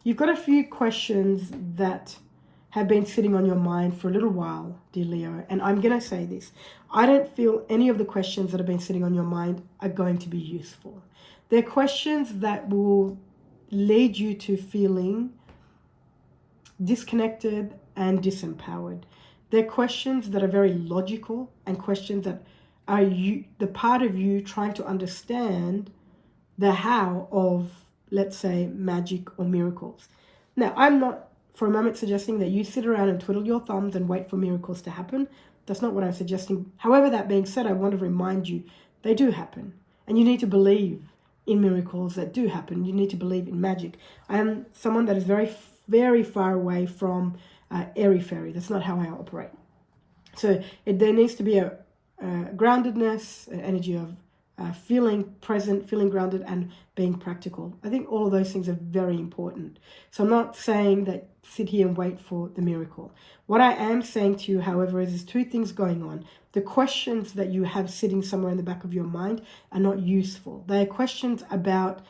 You've got a few questions that have been sitting on your mind for a little while, dear Leo. And I'm going to say this. I don't feel any of the questions that have been sitting on your mind are going to be useful. They're questions that will lead you to feeling disconnected and disempowered. They're questions that are very logical and questions that are the part of you trying to understand the how of, let's say, magic or miracles. Now, I'm not for a moment suggesting that you sit around and twiddle your thumbs and wait for miracles to happen. That's not what I'm suggesting. However, that being said, I want to remind you they do happen. And you need to believe in miracles that do happen. You need to believe in magic. I am someone that is very, very far away from airy-fairy. That's not how I operate. So there needs to be a groundedness, an energy of feeling present, feeling grounded, and being practical. I think all of those things are very important. So I'm not saying that sit here and wait for the miracle. What I am saying to you, however, is there's two things going on. The questions that you have sitting somewhere in the back of your mind are not useful. They are questions about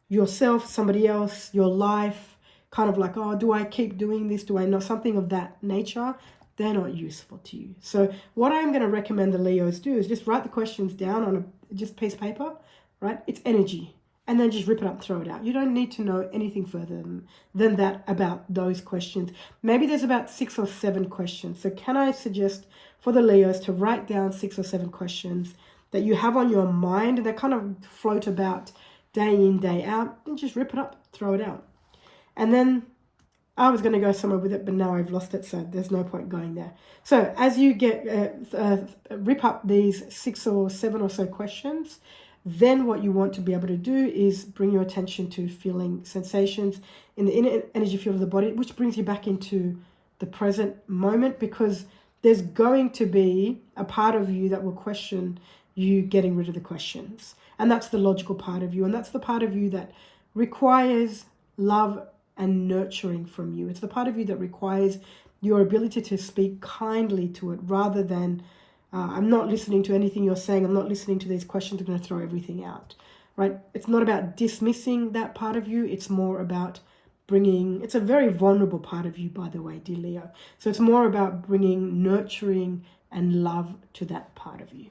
yourself, somebody else, your life, kind of like, oh, do I keep doing this? Do I know something of that nature? They're not useful to you. So what I'm going to recommend the Leos do is just write the questions down on just piece of paper, right? It's energy. And then just rip it up and throw it out. You don't need to know anything further than that about those questions. Maybe there's about 6 or 7 questions. So can I suggest for the Leos to write down 6 or 7 questions that you have on your mind that kind of float about day in, day out, and just rip it up, throw it out. And then I was going to go somewhere with it, but now I've lost it, so there's no point going there. So as you rip up these 6 or 7 or so questions, then what you want to be able to do is bring your attention to feeling sensations in the inner energy field of the body, which brings you back into the present moment, because there's going to be a part of you that will question you getting rid of the questions. And that's the logical part of you. And that's the part of you that requires love and nurturing from you. It's the part of you that requires your ability to speak kindly to it rather than, I'm not listening to anything you're saying. I'm not listening to these questions. I'm going to throw everything out, right? It's not about dismissing that part of you. It's more about it's a very vulnerable part of you, by the way, dear Leo. So it's more about bringing nurturing and love to that part of you.